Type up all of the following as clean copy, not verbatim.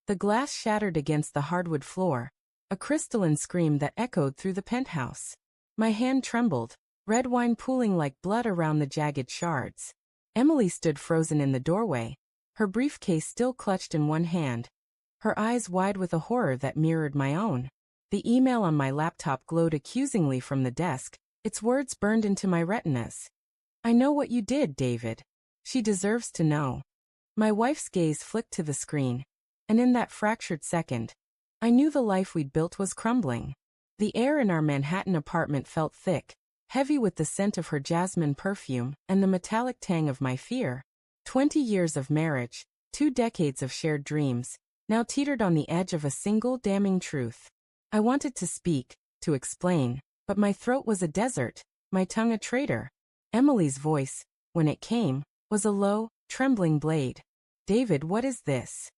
The glass shattered against the hardwood floor, a crystalline scream that echoed through the penthouse. My hand trembled, red wine pooling like blood around the jagged shards. Emily stood frozen in the doorway, her briefcase still clutched in one hand, her eyes wide with a horror that mirrored my own. The email on my laptop glowed accusingly from the desk, its words burned into my retinas. "I know what you did, David. She deserves to know." My wife's gaze flicked to the screen, and in that fractured second, I knew the life we'd built was crumbling. The air in our Manhattan apartment felt thick, heavy with the scent of her jasmine perfume and the metallic tang of my fear. 20 years of marriage, 2 decades of shared dreams, now teetered on the edge of a single damning truth. I wanted to speak, to explain, but my throat was a desert, my tongue a traitor. Emily's voice, when it came, was a low, trembling blade. "David, what is this?"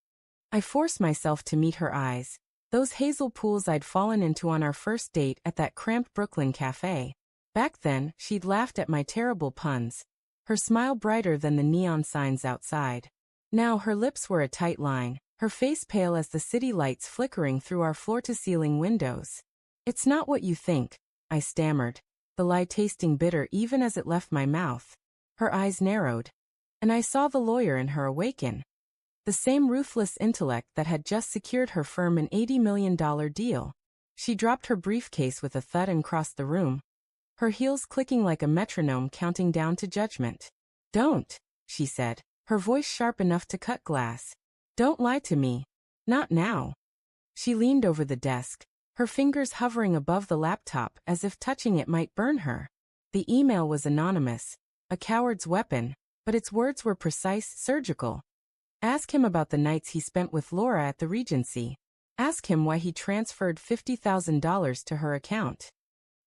I forced myself to meet her eyes, those hazel pools I'd fallen into on our first date at that cramped Brooklyn cafe. Back then, she'd laughed at my terrible puns, her smile brighter than the neon signs outside. Now her lips were a tight line, her face pale as the city lights flickering through our floor-to-ceiling windows. "It's not what you think," I stammered, the lie tasting bitter even as it left my mouth. Her eyes narrowed, and I saw the lawyer in her awaken. The same ruthless intellect that had just secured her firm an $80 million deal. She dropped her briefcase with a thud and crossed the room, her heels clicking like a metronome counting down to judgment. "Don't," she said, her voice sharp enough to cut glass. "Don't lie to me. Not now." She leaned over the desk, her fingers hovering above the laptop as if touching it might burn her. The email was anonymous, a coward's weapon, but its words were precise, surgical. Ask him about the nights he spent with Laura at the Regency. Ask him why he transferred $50,000 to her account.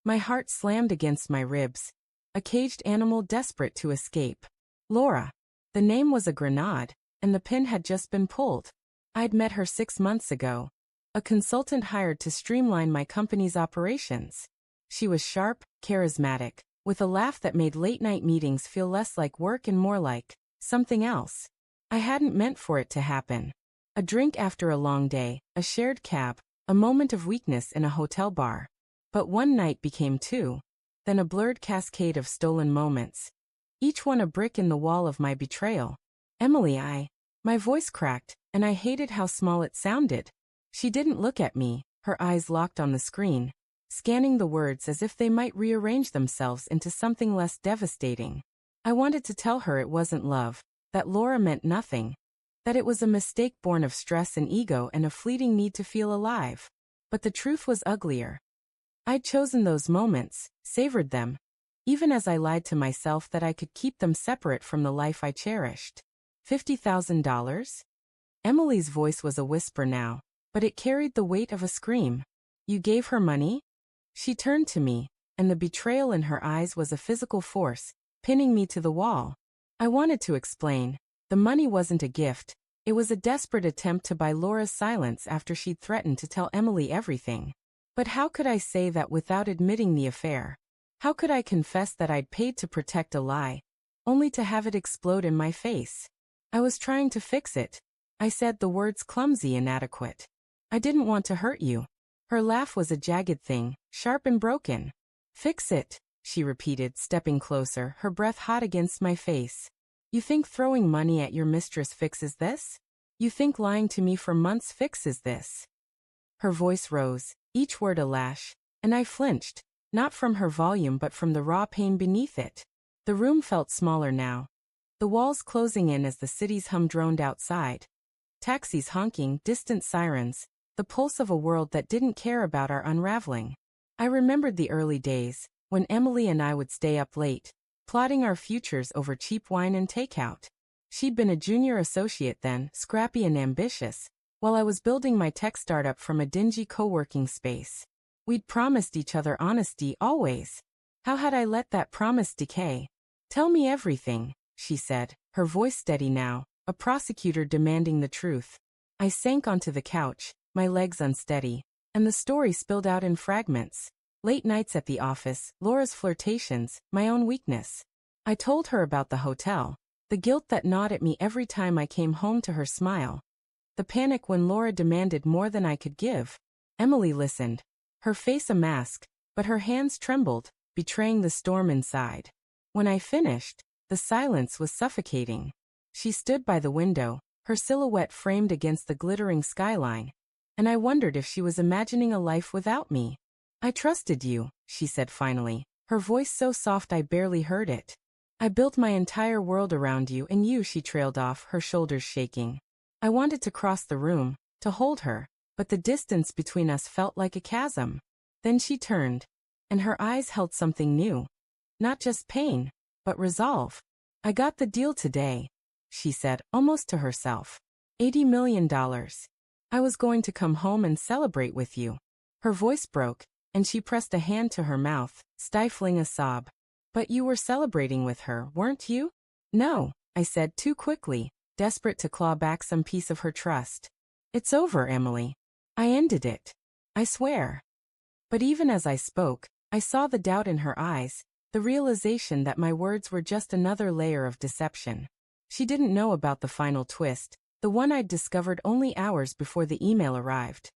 My heart slammed against my ribs, a caged animal desperate to escape. Laura. The name was a grenade, and the pin had just been pulled. I'd met her 6 months ago, a consultant hired to streamline my company's operations. She was sharp, charismatic, with a laugh that made late-night meetings feel less like work and more like something else. I hadn't meant for it to happen. A drink after a long day, a shared cab, a moment of weakness in a hotel bar. But one night became 2, then a blurred cascade of stolen moments, each one a brick in the wall of my betrayal. "Emily, My voice cracked, and I hated how small it sounded. She didn't look at me, her eyes locked on the screen, scanning the words as if they might rearrange themselves into something less devastating. I wanted to tell her it wasn't love, that Laura meant nothing, that it was a mistake born of stress and ego and a fleeting need to feel alive. But the truth was uglier. I'd chosen those moments, savored them, even as I lied to myself that I could keep them separate from the life I cherished. $50,000? Emily's voice was a whisper now, but it carried the weight of a scream. "You gave her money?" She turned to me, and the betrayal in her eyes was a physical force, pinning me to the wall. I wanted to explain. The money wasn't a gift, it was a desperate attempt to buy Laura's silence after she'd threatened to tell Emily everything. But how could I say that without admitting the affair? How could I confess that I'd paid to protect a lie, only to have it explode in my face? I was trying to fix it. I said, the words clumsy, inadequate. "I didn't want to hurt you." Her laugh was a jagged thing, sharp and broken. "Fix it," she repeated, stepping closer, her breath hot against my face. "You think throwing money at your mistress fixes this? You think lying to me for months fixes this?" Her voice rose, each word a lash, and I flinched, not from her volume but from the raw pain beneath it. The room felt smaller now, the walls closing in as the city's hum droned outside. Taxis honking, distant sirens, the pulse of a world that didn't care about our unraveling. I remembered the early days, when Emily and I would stay up late, plotting our futures over cheap wine and takeout. She'd been a junior associate then, scrappy and ambitious, while I was building my tech startup from a dingy co-working space. We'd promised each other honesty always. How had I let that promise decay? "Tell me everything," she said, her voice steady now, a prosecutor demanding the truth. I sank onto the couch, my legs unsteady, and the story spilled out in fragments. Late nights at the office, Laura's flirtations, my own weakness. I told her about the hotel, the guilt that gnawed at me every time I came home to her smile. The panic when Laura demanded more than I could give. Emily listened, her face a mask, but her hands trembled, betraying the storm inside. When I finished, the silence was suffocating. She stood by the window, her silhouette framed against the glittering skyline, and I wondered if she was imagining a life without me. I trusted you, she said finally, her voice so soft I barely heard it. I built my entire world around you and you, she trailed off, her shoulders shaking. I wanted to cross the room, to hold her, but the distance between us felt like a chasm. Then she turned, and her eyes held something new. Not just pain, but resolve. I got the deal today, she said, almost to herself. $80 million. I was going to come home and celebrate with you. Her voice broke, and she pressed a hand to her mouth, stifling a sob. But you were celebrating with her, weren't you? No, I said too quickly, desperate to claw back some piece of her trust. It's over, Emily. I ended it. I swear. But even as I spoke, I saw the doubt in her eyes, the realization that my words were just another layer of deception. She didn't know about the final twist, the one I'd discovered only hours before the email arrived.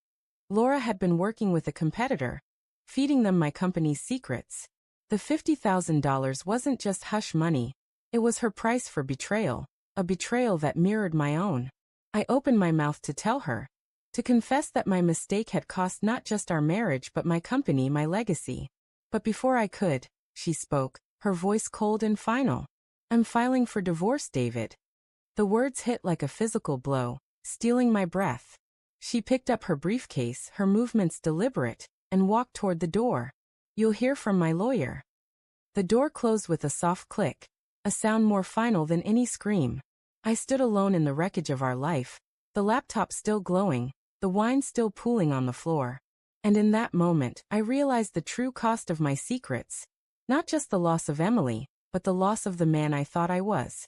Laura had been working with a competitor, feeding them my company's secrets. The $50,000 wasn't just hush money, it was her price for betrayal, a betrayal that mirrored my own. I opened my mouth to tell her, to confess that my mistake had cost not just our marriage but my company, my legacy. But before I could, she spoke, her voice cold and final. I'm filing for divorce, David. The words hit like a physical blow, stealing my breath. She picked up her briefcase, her movements deliberate, and walked toward the door. You'll hear from my lawyer. The door closed with a soft click, a sound more final than any scream. I stood alone in the wreckage of our life, the laptop still glowing, the wine still pooling on the floor. And in that moment, I realized the true cost of my secrets. Not just the loss of Emily, but the loss of the man I thought I was.